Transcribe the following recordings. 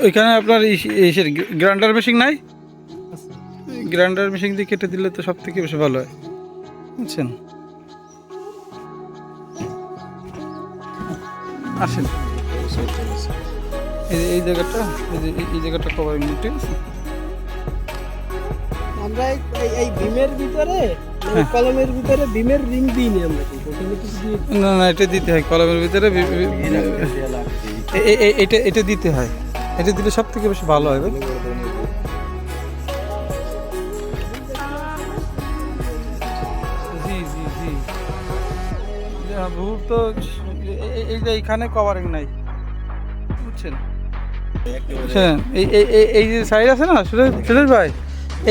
ওইখানে আপনার grinder machine নাই? গ্রাইন্ডার মেশিন দিয়ে কেটে দিলে তো সব থেকে বেশি ভালো হয়, বুঝছেন? আসেন, এই জায়গাটা, এই জায়গাটা কভারিং, ঠিক আছে? আমরা এই বিমের ভিতরে কলমের ভিতরে বিমের রিং দিইনি আমরা, না না, এটা দিতে হয় কলমের ভিতরে, এটা দিতে হয়, এটা দিলে সব থেকে বেশি ভালো হয়। জি জি জি, ভুল তো এই যে এইখানে কভারিং নাই, বুঝছেন? এই যে সাইড আছে না সুরেশ ভাই,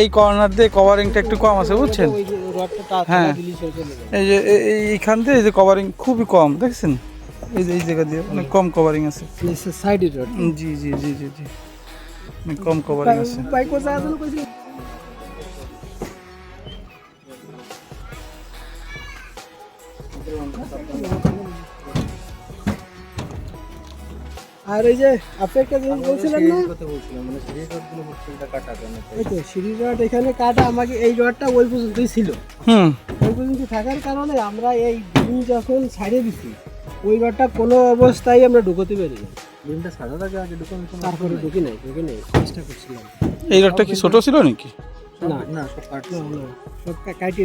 এই কর্নার দিয়ে কভারিংটা একটু কম আছে, বুঝছেন? হ্যাঁ, এই যে এইখান দিয়ে এই যে কভারিং খুবই কম, দেখছেন? এই যে এই জায়গা দিয়ে অনেক কম কভারিং আছে। জি জি জি জি জি, অনেক কম কভারিং আছে। আর এই যে আপনি একটা জিনিস বলছিলেন না, এই তো সিঁড়ি রড এখানে কাটা, আমাকে এই রডটা ওই পর্যন্তই ছিল। ওই পর্যন্ত থাকার কারণে আমরা এই বিম যখন ছাড়িয়ে দিচ্ছি, ওই রডটা কোনো অবস্থায় আমরা ঢুকতে পারি না। বিমটা ছাড়ার আগে তারপরে ঢুকি নাই চেষ্টা করছিলাম। এই রডটা কি ছোট ছিল নাকি? না না, সব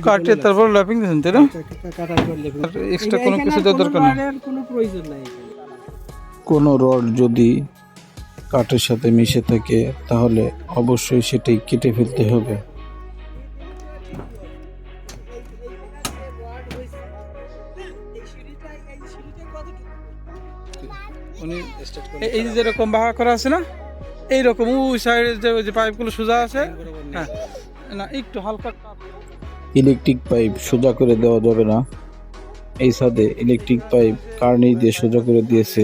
কাটিয়ে তারপর ল্যাপিং দিয়েছেন, তাই না? কাটার পর লেপিং, এক্সট্রা কোনো কিছু দেওয়ার দরকার নেই, কোনো প্রয়োজন নাই। কোনো রড যদি কাঠের সাথে মিশে থাকে তাহলে অবশ্যই সেটাই কেটে ফেলতে হবে। এই যে যেরকম বাহা করা আছে না, এইরকম ওই সাইডে যে পাইপগুলো সোজা আছে, হ্যাঁ না একটু হালকা। ইলেকট্রিক পাইপ সোজা করে দেওয়া যাবে না। এই ছাদে ইলেকট্রিক পাইপ কার্নিশ দিয়ে সোজা করে দিয়েছে।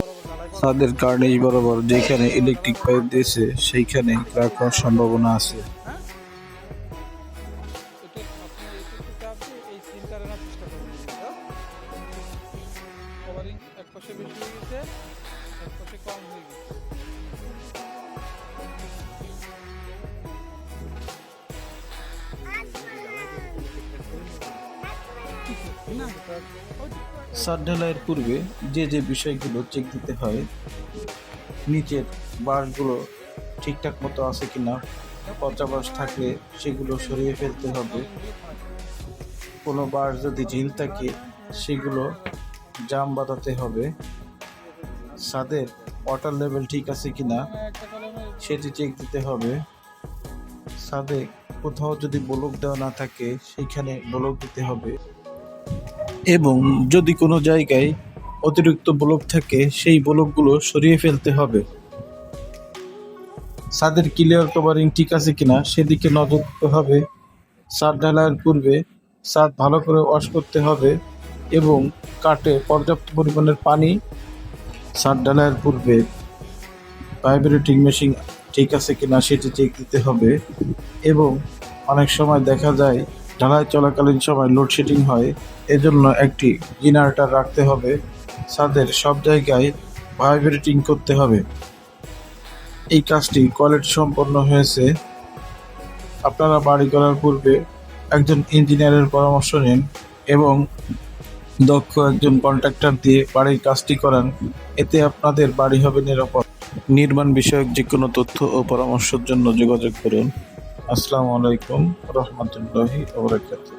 ছাদের কার্নিশ বরাবর যেখানে ইলেকট্রিক পাইপ দিয়েছে সেইখানে ক্র্যাক হওয়ার সম্ভাবনা আছে। ছাদ ঢালাইয়ের পূর্বে যে যে বিষয়গুলো চেক দিতে হয়, নিচের বাঁশগুলো ঠিকঠাক মতো আছে কিনা, পচা বাঁশ থাকলে সেগুলো সরিয়ে ফেলতে হবে। কোনো বাঁশ যদি ঝিল থাকে সেগুলো জাম বাঁধাতে হবে। ছাদের ওয়াটার লেভেল ঠিক আছে কিনা সেটি চেক দিতে হবে। ছাদে কোথাও যদি ব্লক দেওয়া না থাকে সেইখানে ব্লক দিতে হবে, এবং যদি কোনো জায়গায় অতিরিক্ত ব্লক থাকে সেই ব্লকগুলো সরিয়ে ফেলতে হবে। ছাদের ক্লিয়ার কভারিং ঠিক আছে কিনা সেদিকে নজর দিতে হবে। ছাদ ঢালাইয়ের পূর্বে ছাদ ভালো করে ওয়াশ করতে হবে, এবং কাটে পর্যাপ্ত পরিমাণের পানি। ছাদ ঢালাইয়ের পূর্বে ভাইব্রেটিং মেশিন ঠিক আছে কিনা সেটি চেক দিতে হবে, এবং অনেক সময় দেখা যায় ঢালাই চলাকালীন সময় লোডশেডিং হয়, এজন্য একটি জেনারেটর রাখতে হবে। ছাদের সব জায়গায় ভাইব্রেটিং করতে হবে। এই কাজটি কোয়ালিটি সম্পন্ন হয়েছে। আপনারা বাড়ি করার পূর্বে একজন ইঞ্জিনিয়ারের পরামর্শ নিন এবং দক্ষ একজন কন্ট্রাক্টর দিয়ে বাড়ির কাজটি করান, এতে আপনাদের বাড়ি হবে নিরাপদ। নির্মাণ বিষয়ক যে কোনো তথ্য ও পরামর্শের জন্য যোগাযোগ করুন। আসসালামু আলাইকুম রহমতুল্লাহি ওয়া বারাকাতুহু।